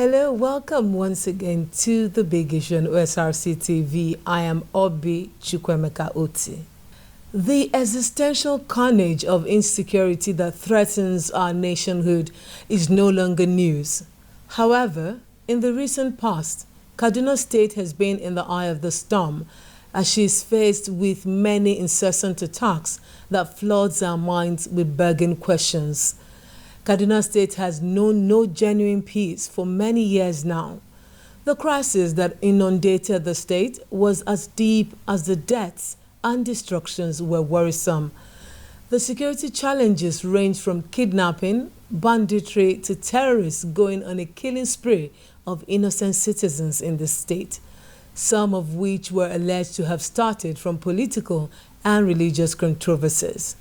Hello, welcome once again to the Big Issue on Osrc TV. I am Obi Chukwemeka Oti. The existential carnage of insecurity that threatens our nationhood is no longer news. However, in the recent past, Kaduna State has been in the eye of the storm as she is faced with many incessant attacks that floods our minds with burning questions. Kaduna State has known no genuine peace for many years now. The crisis that inundated the state was as deep as the deaths and destructions were worrisome. The security challenges range from kidnapping, banditry to terrorists going on a killing spree of innocent citizens in the state, some of which were alleged to have started from political and religious controversies.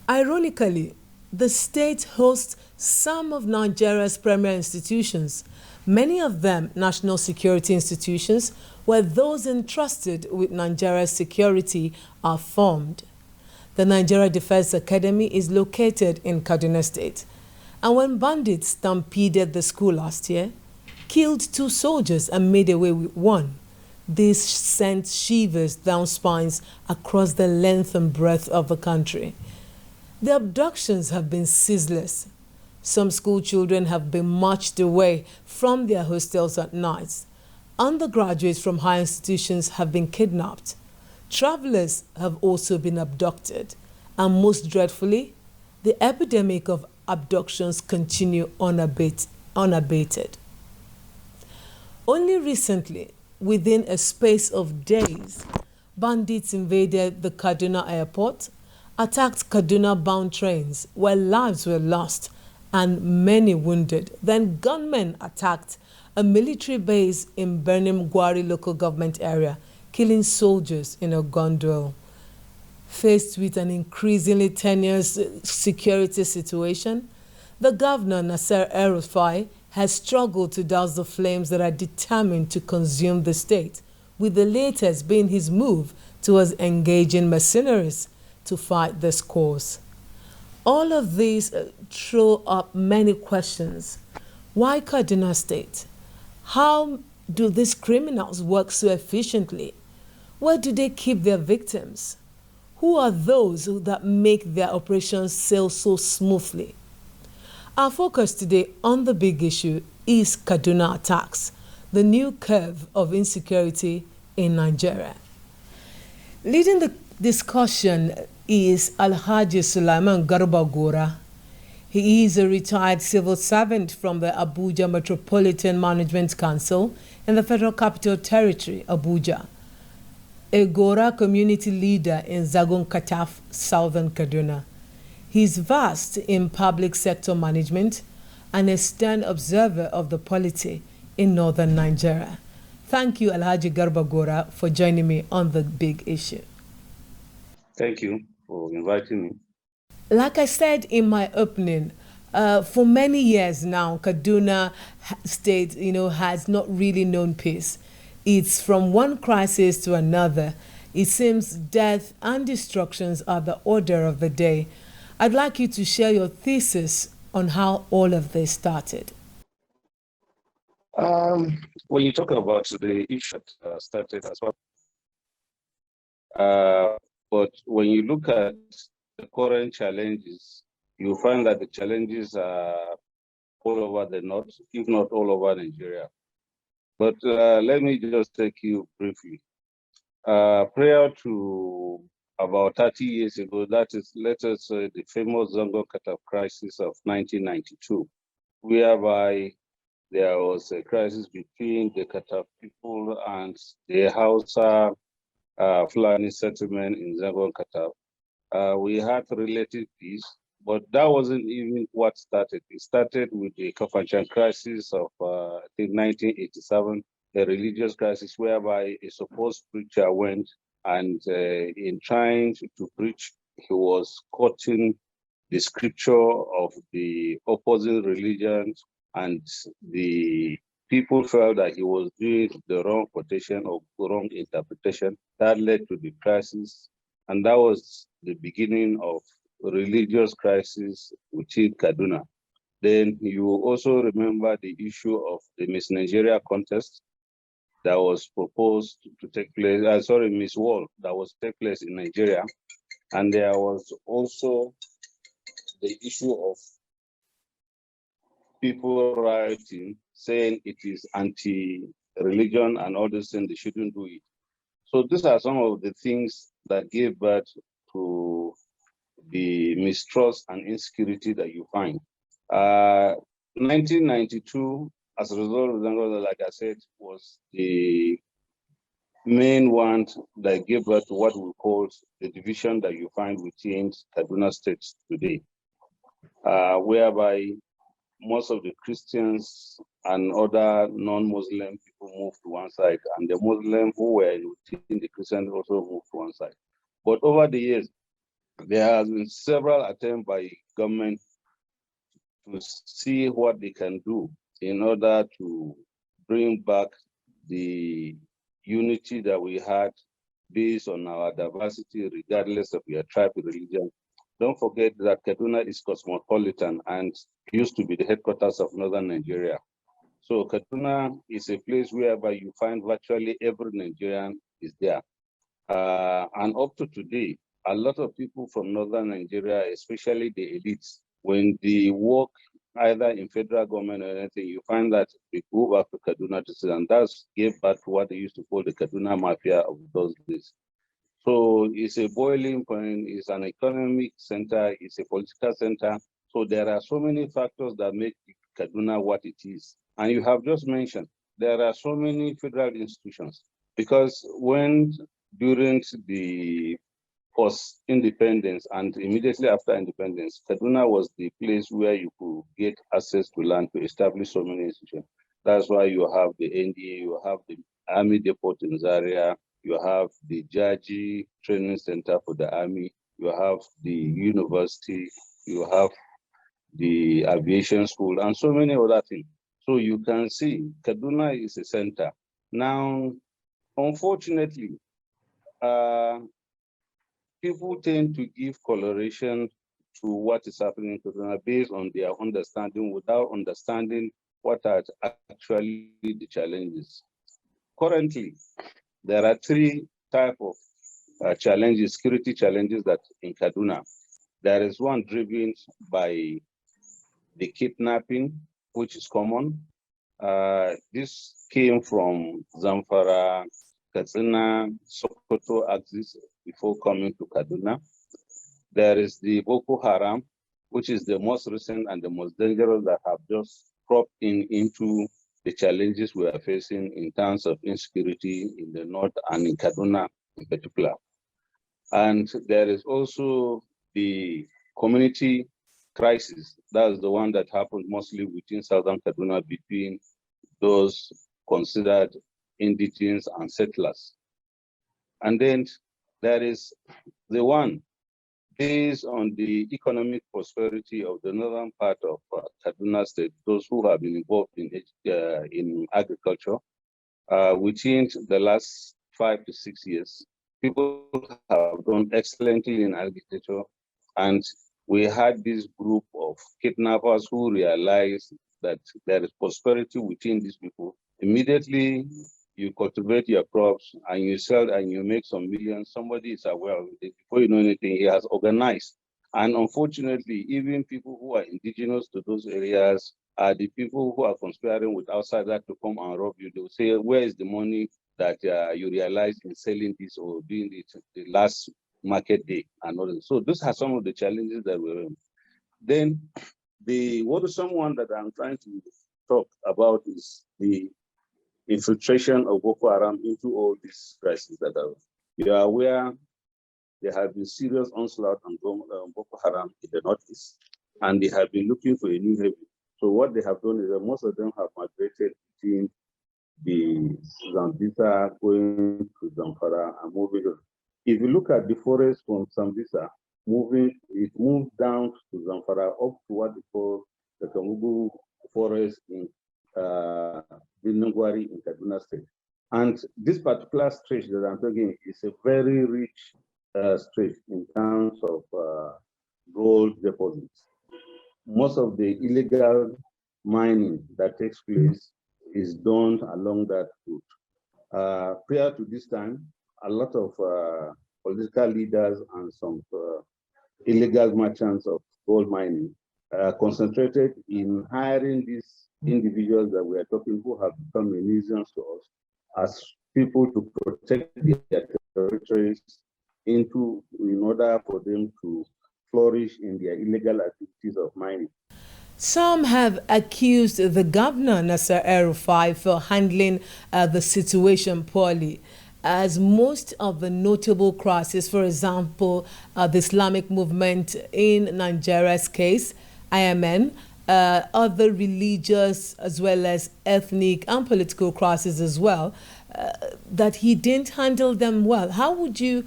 Ironically, the state hosts some of Nigeria's premier institutions, many of them national security institutions, where those entrusted with Nigeria's security are formed. The Nigeria Defense Academy is located in Kaduna State, and when bandits stampeded the school last year, killed 2 soldiers and made away with 1, this sent shivers down spines across the length and breadth of the country. The abductions have been ceaseless. Some school children have been marched away from their hostels at night. Undergraduates from higher institutions have been kidnapped. Travelers have also been abducted. And most dreadfully, the epidemic of abductions continue unabated. Only recently, within a space of days, bandits invaded the Kaduna airport, attacked Kaduna-bound trains where lives were lost and many wounded. Then gunmen attacked a military base in Birnin Gwari local government area, killing soldiers in a gun duel. Faced with an increasingly tenuous security situation, the governor, Nasser El-Rufai, has struggled to douse the flames that are determined to consume the state, with the latest being his move towards engaging mercenaries to fight this cause. All of these throw up many questions. Why Kaduna State? How do these criminals work so efficiently? Where do they keep their victims? Who are those that make their operations sail so smoothly? Our focus today on the big issue is Kaduna attacks, the new curve of insecurity in Nigeria. Leading the discussion is Alhaji Sulaiman Garba Gora. He is a retired civil servant from the Abuja Metropolitan Management Council in the Federal Capital Territory, Abuja, a Gora community leader in Zagon Kataf, Southern Kaduna. He is vast in public sector management and a stern observer of the polity in northern Nigeria. Thank you, Alhaji Garba Gora, for joining me on the big issue. Thank you for inviting me. Like I said in my opening, for many years now, Kaduna State, has not really known peace. It's from one crisis to another. It seems death and destructions are the order of the day. I'd like you to share your thesis on how all of this started. When you talk about the issue that started as well, but when you look at the current challenges, you find that the challenges are all over the north, if not all over Nigeria. But let me just take you briefly. Prior to about 30 years ago, that is, let us say, the famous Zongo Kataf crisis of 1992, whereby there was a crisis between the Kataf people and the Hausa Fulani settlement in Zagon Kataf. We had relative peace, but that wasn't even what started. It started with the Kafanchan crisis of, I think, 1987, a religious crisis whereby a supposed preacher went and in trying to preach, he was quoting the scripture of the opposing religion, and the people felt that he was doing the wrong quotation or wrong interpretation. That led to the crisis, and that was the beginning of religious crisis within Kaduna. Then you also remember the issue of the Miss Nigeria contest that was proposed to take place, Miss World that was to take place in Nigeria. And there was also the issue of people writing saying it is anti-religion and all this thing, they shouldn't do it. So these are some of the things that gave birth to the mistrust and insecurity that you find. 1992, as a result of the, like I said, was the main one that gave birth to what we call the division that you find within Kaduna State today, whereby most of the Christians and other non-Muslim people moved to one side, and the Muslims who were within the Christians also moved to one side. But over the years, there has been several attempts by government to see what they can do in order to bring back the unity that we had based on our diversity, regardless of your tribe or religion. Don't forget that Kaduna is cosmopolitan and used to be the headquarters of northern Nigeria. So Kaduna is a place whereby you find virtually every Nigerian is there. And up to today, a lot of people from northern Nigeria, especially the elites, when they work either in federal government or anything, you find that they go back to Kaduna to sit, and that's gave back to what they used to call the Kaduna mafia of those days. So it's a boiling point, it's an economic center, it's a political center. So there are so many factors that make Kaduna what it is. And you have just mentioned, there are so many federal institutions, because when during the post-independence and immediately after independence, Kaduna was the place where you could get access to land to establish so many institutions. That's why you have the NDA, you have the Army Depot in Zaria, you have the Jaji Training Center for the Army, you have the university, you have the aviation school, and so many other things. So you can see Kaduna is a center. Now, unfortunately, people tend to give coloration to what is happening in Kaduna based on their understanding without understanding what are actually the challenges. Currently, there are three types of challenges, security challenges that in Kaduna. There is one driven by the kidnapping, which is common. This came from Zamfara, Katsina, Sokoto axis before coming to Kaduna. There is the Boko Haram, which is the most recent and the most dangerous that have just cropped into the challenges we are facing in terms of insecurity in the north and in Kaduna in particular. And there is also the community crisis. That's the one that happened mostly within southern Kaduna between those considered indigenous and settlers. And then there is the one based on the economic prosperity of the northern part of Kaduna State, those who have been involved in agriculture. Within the last 5 to 6 years, people have done excellently in agriculture, and we had this group of kidnappers who realized that there is prosperity within these people. Immediately, you cultivate your crops and you sell and you make some millions. Somebody is aware of it. Before you know anything, he has organized. And unfortunately, even people who are indigenous to those areas are the people who are conspiring with outsiders to come and rob you. They will say, where is the money that you realize in selling this or doing it the last market day and all that. So those are some of the challenges that we're in. Then the worrisome one that I'm trying to talk about is the infiltration of Boko Haram into all these crises that are. You are aware there have been serious onslaught on Boko Haram in the northeast, and they have been looking for a new haven. So what they have done is that most of them have migrated between the Zambisa going to Zamfara and moving on. If you look at the forest from Zambisa, it moved down to Zamfara up to what they call the Kamugu forest in Binungwari in Kaduna State. And this particular stretch that I'm talking is a very rich stretch in terms of gold deposits. most of the illegal mining that takes place is done along that route. Prior to this time, a lot of political leaders and some illegal merchants of gold mining concentrated in hiring these individuals that we are talking who have become a nuisance to us as people to protect their territories in order for them to flourish in their illegal activities of mining. Some have accused the governor, Nasser El-Rufai, for handling the situation poorly, as most of the notable crises, for example, the Islamic movement in Nigeria's case, IMN, other religious as well as ethnic and political crises as well, that he didn't handle them well. How would you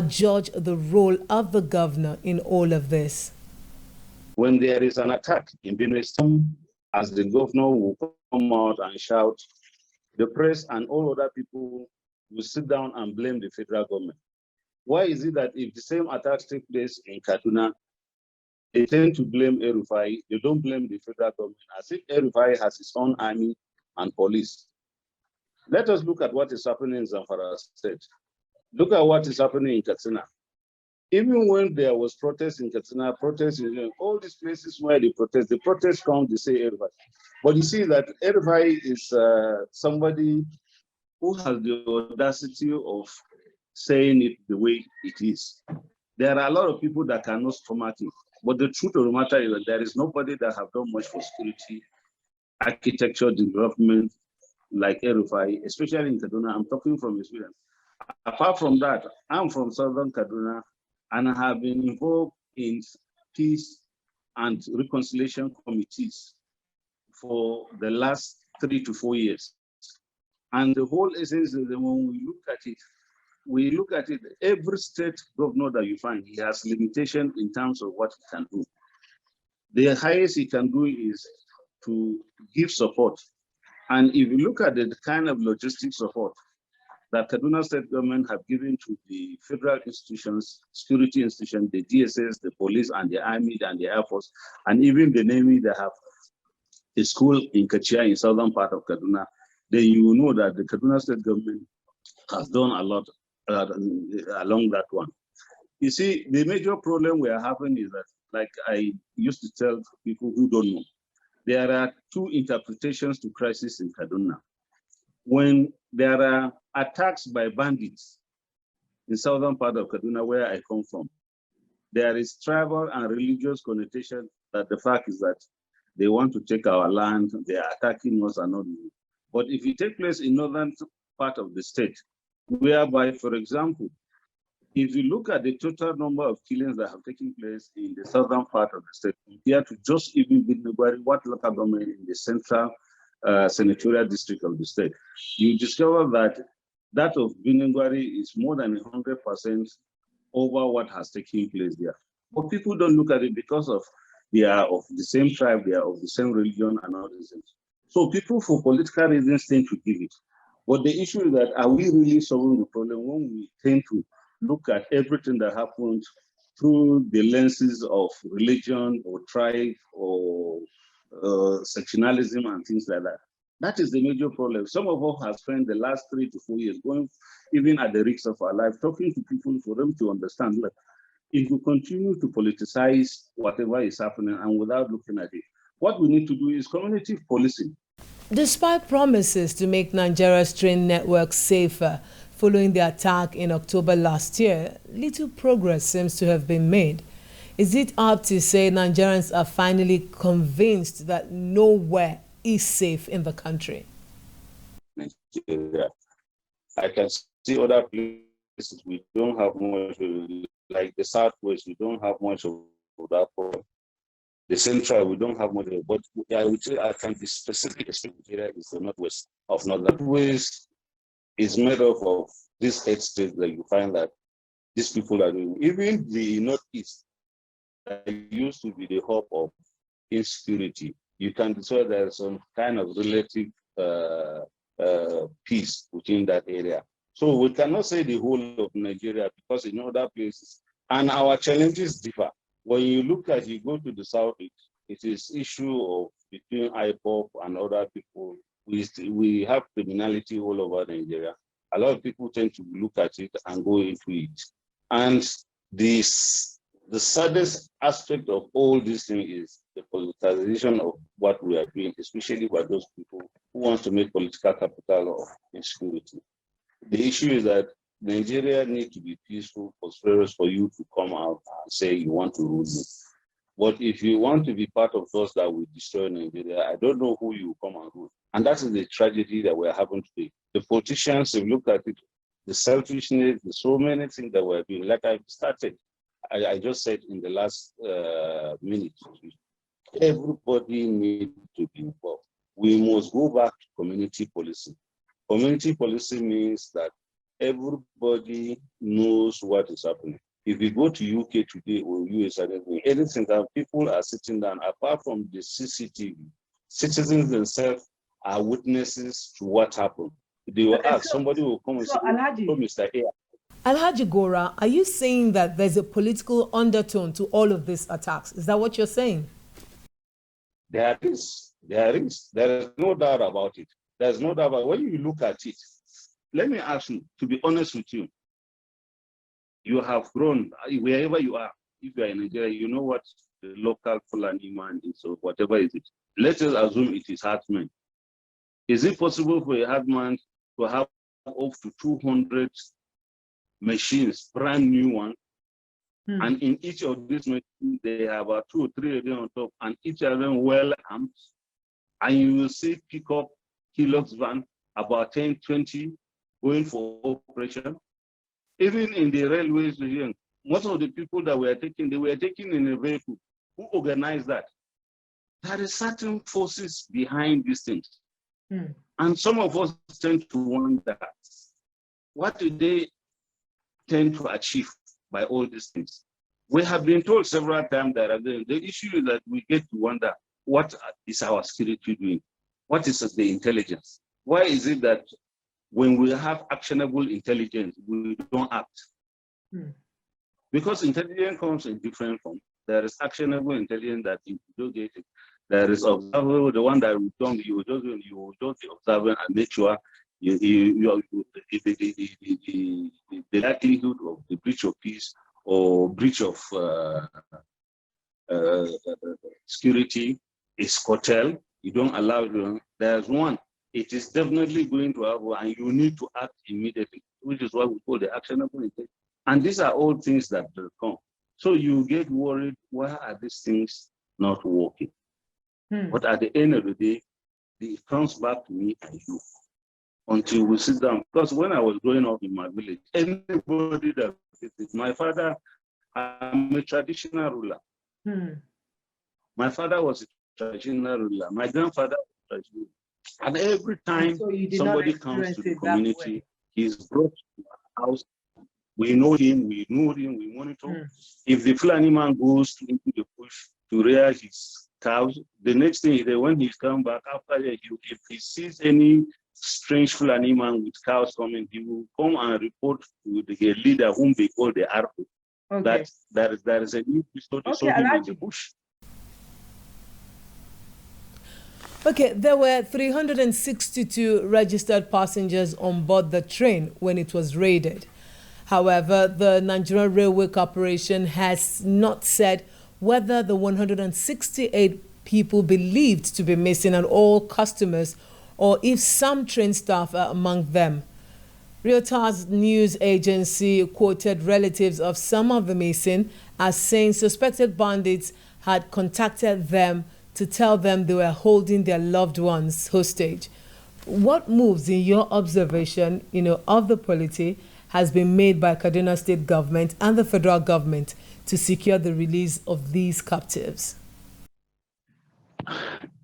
judge the role of the governor in all of this? When there is an attack in Benue State, as the governor will come out and shout, the press and all other people will sit down and blame the federal government. Why is it that if the same attacks take place in Kaduna, they tend to blame El-Rufai, they don't blame the federal government, as if El-Rufai has his own army and police? Let us look at what is happening in Zamfara State. Look at what is happening in Katsina. Even when there was protest in Katsina, protest in all these places where the protest come, they say El-Rufai. But you see that El-Rufai is somebody who has the audacity of saying it the way it is. There are a lot of people that cannot stomach it. But the truth of the matter is that there is nobody that have done much for security, architecture, development, like El-Rufai, especially in Kaduna. I'm talking from experience. Apart from that, I'm from Southern Kaduna, and I have been involved in peace and reconciliation committees for the last 3 to 4 years. And the whole essence is that when we look at it, every state governor that you find, he has limitation in terms of what he can do. The highest he can do is to give support. And if you look at the kind of logistic support that Kaduna state government have given to the federal institutions, security institutions, the DSS, the police, and the army, and the air force, and even the Navy, they have a school in Kachia in southern part of Kaduna, then you will know that the Kaduna state government has done a lot along that one. You see, the major problem we are having is that, like I used to tell people who don't know, there are two interpretations to crisis in Kaduna. When there are attacks by bandits in southern part of Kaduna, where I come from, there is tribal and religious connotation that the fact is that they want to take our land, they are attacking us and all. But if it takes place in northern part of the state, whereby, for example, if you look at the total number of killings that have taken place in the southern part of the state, compared to just even what local government in the central senatorial district of the state, you discover that that of Biningwari is more than 100% over what has taken place there. But people don't look at it because of they are of the same tribe, they are of the same religion and all these things. So people for political reasons tend to give it. But the issue is that, are we really solving the problem when we tend to look at everything that happens through the lenses of religion or tribe or sectionalism and things like that? That is the major problem. Some of us have spent the last 3 to 4 years going, even at the risk of our life, talking to people for them to understand that if we continue to politicize whatever is happening and without looking at it, what we need to do is community policing. Despite promises to make Nigeria's train network safer following the attack in October last year, little progress seems to have been made. Is it up to say Nigerians are finally convinced that nowhere is safe in the country? Nigeria. I can see other places we don't have much, like the Southwest, we don't have much of that problem. The Central, we don't have much of it, but I would say I can be specific. Nigeria is the Northwest of Northern. Northwest is made up of these 8 states that you find that these people are doing. Even the Northeast, that used to be the hub of insecurity, you can discover there's some kind of relative peace within that area. So we cannot say the whole of Nigeria, because in other places, and our challenges differ. When you look at, you go to the Southeast, It is issue of between IPOP and other people. We have criminality all over Nigeria. A lot of people tend to look at it and go into it. And the saddest aspect of all this thing is the politicization of what we are doing, especially by those people who want to make political capital of insecurity. The issue is that Nigeria needs to be peaceful, prosperous for you to come out and say you want to rule it. But if you want to be part of those that will destroy Nigeria, I don't know who you come and rule. And that is the tragedy that we're having today. The politicians, if you look at it, the selfishness, the so many things that we're doing. Like I started, I just said in the last minute, everybody needs to be involved. We must go back to community policing. Community policing means that everybody knows what is happening. If you go to UK today or US, anything that people are sitting down, apart from the CCTV, citizens themselves are witnesses to what happened. They will ask, somebody will come and say, oh, Mr. A. Alhaji Gora, are you saying that there's a political undertone to all of these attacks? Is that what you're saying? There is. There is no doubt about it. There's no doubt about it. When you look at it, let me ask you, to be honest with you, you have grown, wherever you are, if you are in Nigeria, you know what the local Fulani man is, or whatever is it. Let us assume it is herdsmen. Is it possible for a herdsman to have up to 200 machines, brand new one, and in each of these machines, they have about 2 or 3 of them on top, and each of them well armed, and you will see pick up Hilux van, about 10, 20, going for operation. Even in the railways, most of the people that were taken, they were taken in a vehicle. Who organized that? There are certain forces behind these things. And some of us tend to wonder, what do they tend to achieve by all these things? We have been told several times that the issue is that we get to wonder, what is our security doing? What is the intelligence? Why is it that when we have actionable intelligence, we don't act? Because intelligence comes in different forms. There is actionable intelligence that you don't get it. There is observable, the one that you will just be observing and make sure the likelihood of the breach of peace or breach of security is curtailed. You don't allow them. There's one. It is definitely going to happen, and you need to act immediately, which is what we call the actionable intelligence. And these are all things that will come. So you get worried, why are these things not working? But at the end of the day, it comes back to me and you until we sit down. Because when I was growing up in my village, anybody that visits, my father, I'm a traditional ruler. My father was a traditional ruler. My grandfather was a traditional ruler. And every time somebody comes to the community, he's brought to our house. We know him, we monitor. If the Fulani man goes into the bush to rear his cows, the next thing is that when he's come back after that, if he sees any strange Fulani man with cows coming, he will come and report to the leader whom they call the Arpo. That there is a new pistol in the bush. Okay, there were 362 registered passengers on board the train when it was raided. However, the Nigerian Railway Corporation has not said whether the 168 people believed to be missing are all customers or if some train staff are among them. Reuters news agency quoted relatives of some of the missing as saying suspected bandits had contacted them to tell them they were holding their loved ones hostage. What moves, in your observation, of the polity has been made by Kaduna State government and the federal government to secure the release of these captives?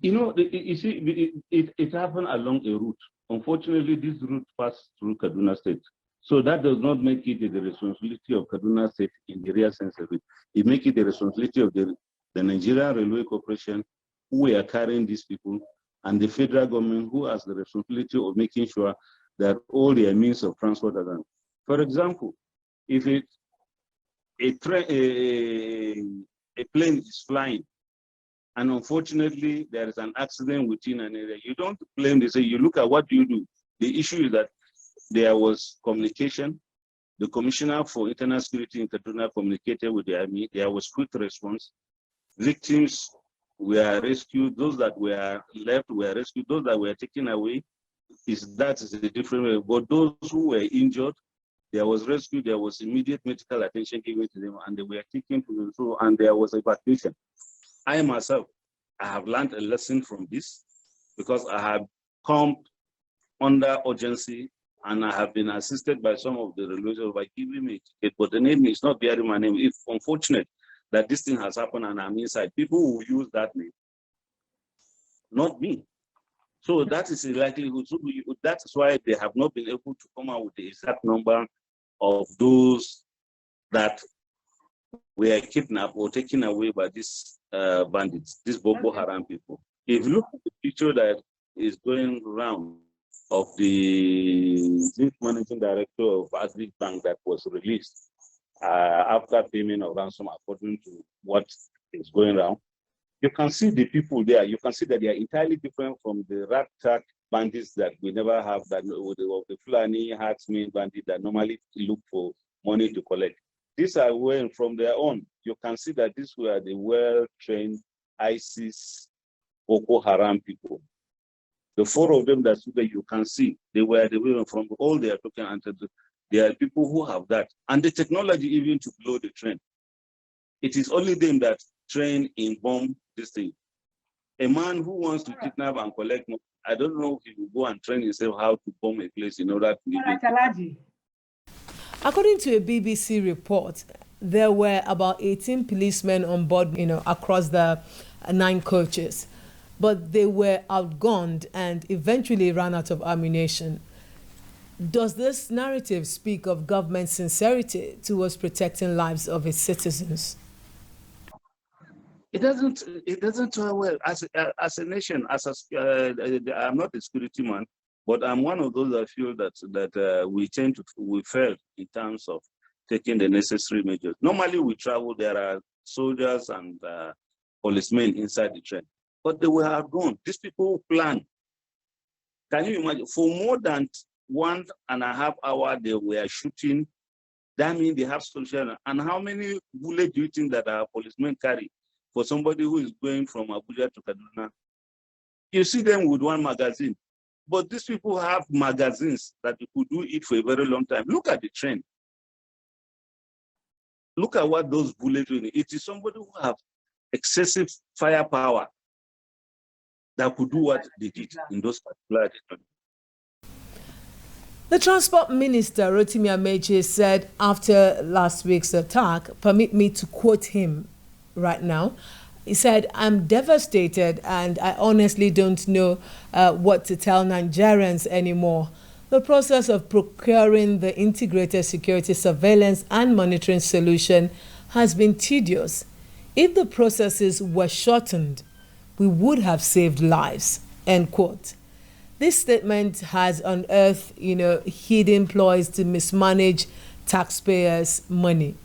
It happened along a route. Unfortunately, this route passed through Kaduna State. So that does not make it the responsibility of Kaduna State in the real sense of it. It makes it the responsibility of the Nigerian Railway Corporation, who are carrying these people, and the federal government, who has the responsibility of making sure that all their means of transport are done. For example, if a plane is flying and unfortunately, there is an accident within an area. You don't blame, they say, you look at what you do. The issue is that there was communication. The Commissioner for Internal Security in Kaduna communicated with the army. There was quick response. Victims were rescued. Those that were left were rescued. Those that were taken away, that is a different way. But those who were injured, there was rescue, there was immediate medical attention given to them, and they were taken to the zoo, and there was evacuation. I myself, I have learned a lesson from this because I have come under urgency and I have been assisted by some of the religions by giving me a ticket, but the name is not bearing my name. It's unfortunate that this thing has happened and I'm inside. People will use that name, not me. So that is a likelihood. So that is why they have not been able to come out with the exact number of those that were kidnapped or taken away by these bandits, these Boko Haram people. If you look at the picture that is going around of the managing director of Agri Bank that was released after payment of ransom, according to what is going around, you can see the people there. You can see that they are entirely different from the ragtag bandits that we never have, that the Fulani herdsmen bandits that normally look for money to collect. These are when from their own. You can see that these were the well-trained ISIS Boko Haram people. The four of them that stood there, you can see they were from all they are talking under. They are people who have that, and the technology even to blow the train. It is only them that train in bomb this thing. A man who wants to kidnap and collect money, I don't know if he will go and train himself how to bomb a place in order to even. According to a BBC report, there were about 18 policemen on board, across the 9 coaches, but they were outgunned and eventually ran out of ammunition. Does this narrative speak of government sincerity towards protecting lives of its citizens? It doesn't. Well, as a nation, I'm not a security man, but I'm one of those that feel that we fail in terms of taking the necessary measures. Normally, we travel. There are soldiers and policemen inside the train, but they were outgone. These people plan. Can you imagine? For more than 1.5 hours, they were shooting. That means they have social. And how many bullets do you think that our policemen carry? For somebody who is going from Abuja to Kaduna, you see them with one magazine. But these people have magazines that you could do it for a very long time. Look at the train. Look at what those bullets do. It is somebody who have excessive firepower that could do what they did in those particular days. The Transport Minister, Rotimi Amechi, said after last week's attack, permit me to quote him right now. He said, "I'm devastated and I honestly don't know what to tell Nigerians anymore. The process of procuring the integrated security surveillance and monitoring solution has been tedious. If the processes were shortened, we would have saved lives," end quote. This statement has unearthed, hidden ploys to mismanage taxpayers' money.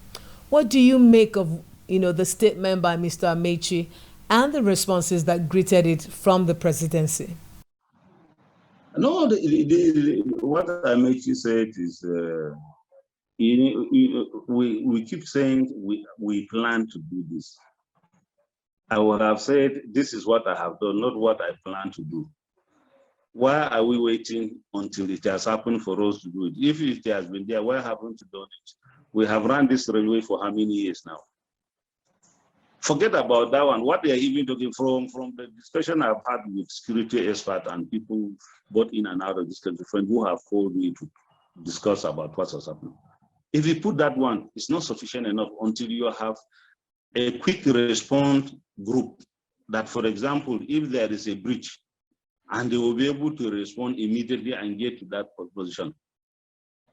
What do you make of, the statement by Mr. Amechi and the responses that greeted it from the presidency? No, what Amechi said is, we keep saying we plan to do this. I would have said, this is what I have done, not what I plan to do. Why are we waiting until it has happened for us to do it? If it has been there, why haven't we done it? We have run this railway for how many years now? Forget about that one. What they are even talking from the discussion I've had with security experts and people both in and out of this country, friends who have called me to discuss about what has happened. If you put that one, it's not sufficient enough until you have a quick response group that, for example, if there is a breach, and they will be able to respond immediately and get to that position.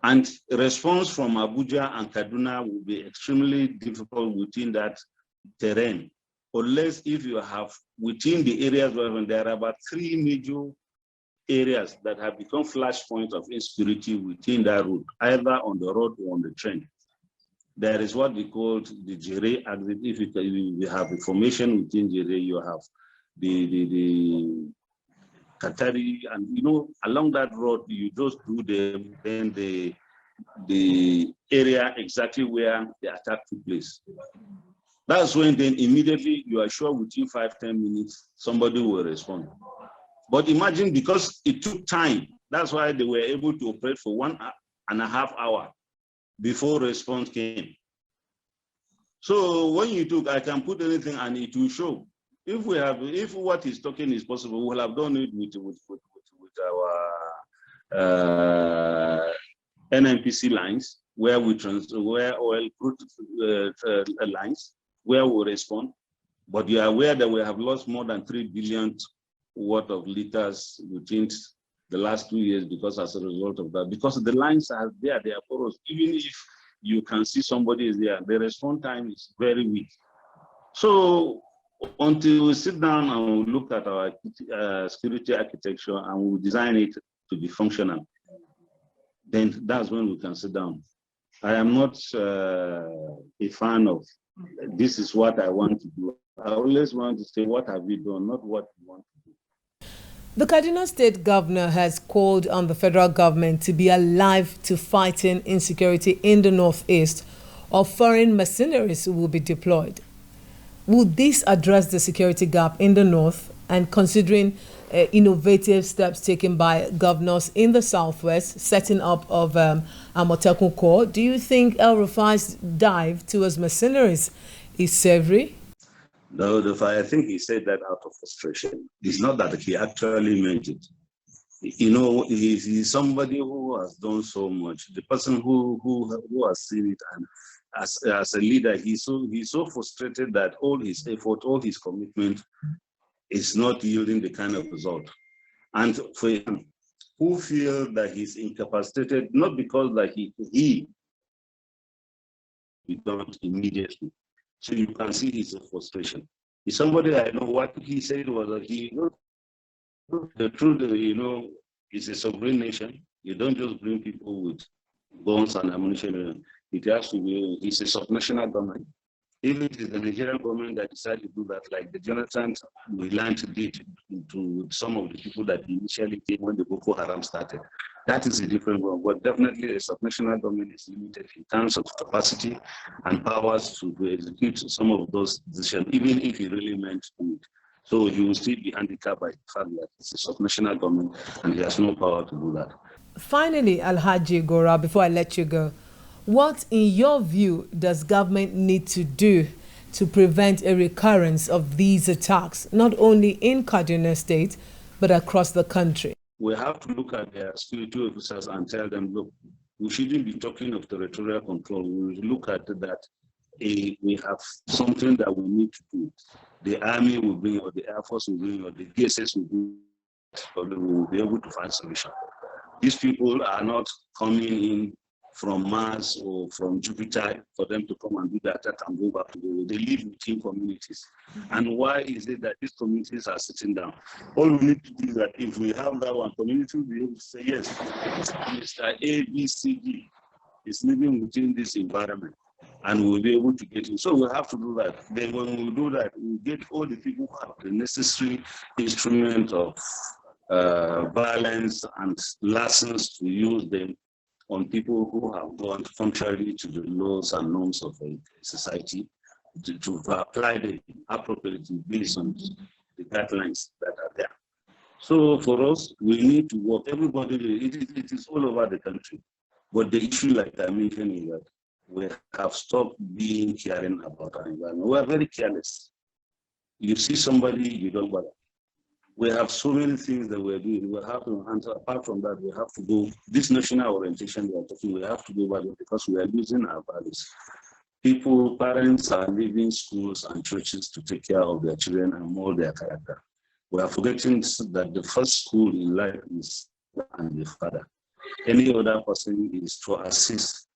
And response from Abuja and Kaduna will be extremely difficult within that terrain, unless if you have within the areas where there are about 3 major areas that have become flashpoints of insecurity within that route, either on the road or on the train. There is what we call the Jere exit. If you have information within Jere, you have the Qatari, and along that road, you just do them, then the area exactly where the attack took place. That's when then immediately you are sure within 5-10 minutes, somebody will respond. But imagine, because it took time, that's why they were able to operate for 1.5 hours before response came. So when you took, I can put anything and it will show. If what is talking is possible, we'll have done it with our NNPC lines, where oil lines, where we respond. But you are aware that we have lost more than 3 billion worth of liters within the last 2 years because as a result of that. Because the lines are there, they are porous. Even if you can see somebody is there, the response time is very weak. So until we sit down and we look at our security architecture and we design it to be functional, then that's when we can sit down. I am not a fan of this is what I want to do. I always want to say, what have you done, not what you want to do. The Kaduna State Governor has called on the federal government to be alive to fighting insecurity in the northeast, or foreign mercenaries will be deployed. Would this address the security gap in the north? And considering innovative steps taken by governors in the southwest, setting up of Amotekun Corps, do you think El Rufai's dive towards mercenaries is savory? No, I think he said that out of frustration. It's not that he actually meant it. He's somebody who has done so much. The person who has seen it, and as a leader, he's so frustrated that all his effort, all his commitment is not yielding the kind of result. And for him, who feel that he's incapacitated, not because that he done immediately. So you can see his frustration. He's somebody I know. What he said was that the truth, it's a sovereign nation. You don't just bring people with guns and ammunition. It has to be, it's a subnational government. Even if it is the Nigerian government that decided to do that, like the Jonathan we learned did to some of the people that initially came when the Boko Haram started. That is a different one, but definitely a subnational government is limited in terms of capacity and powers to execute some of those decisions, even if he really meant to do it. So he will still be handicapped by the fact that it's a subnational government and he has no power to do that. Finally, Alhaji Gora, before I let you go, what, in your view, does government need to do to prevent a recurrence of these attacks, not only in Kaduna State, but across the country? We have to look at their security officers and tell them, look, we shouldn't be talking of territorial control. We will look at that we have something that we need to do. The army will bring, or the Air Force will bring, or the DSS will bring, but we will be able to find solution. These people are not coming in from Mars or from Jupiter for them to come and do the attack and go back to the world. They live within communities. And why is it that these communities are sitting down? All we need to do is that if we have that one community, we'll be able to say, yes, Mr. ABCD is living within this environment, and we'll be able to get in. So we'll have to do that. Then when we do that, we'll get all the people who have the necessary instrument of violence and lessons to use them on people who have gone contrary to the laws and norms of a society, to apply them appropriately based on the guidelines that are there. So for us, we need to work. Everybody, it is all over the country. But the issue, like I mentioned, is that we have stopped being caring about our environment. We are very careless. You see somebody, you don't bother. We have so many things that we're doing. We have to, and apart from that, we have to go, this national orientation we are talking, we have to go back because we are losing our values. Parents are leaving schools and churches to take care of their children and mold their character. We are forgetting that the first school in life is and the father. Any other person is to assist.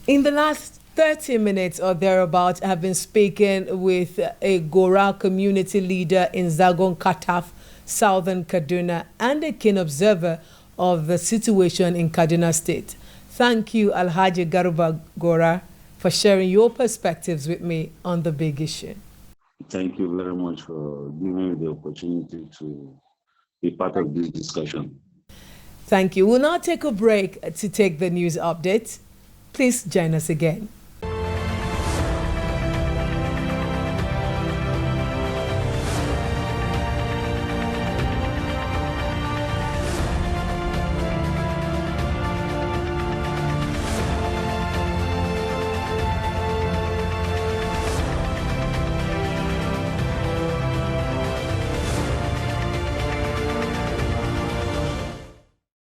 In the last 30 minutes or thereabout, I have been speaking with a Gora community leader in Zagon Kataf, Southern Kaduna, and a keen observer of the situation in Kaduna State. Thank you, Alhaji Garuba Gora, for sharing your perspectives with me on the big issue. Thank you very much for giving me the opportunity to be part of this discussion. Thank you. We'll now take a break to take the news update. Please join us again.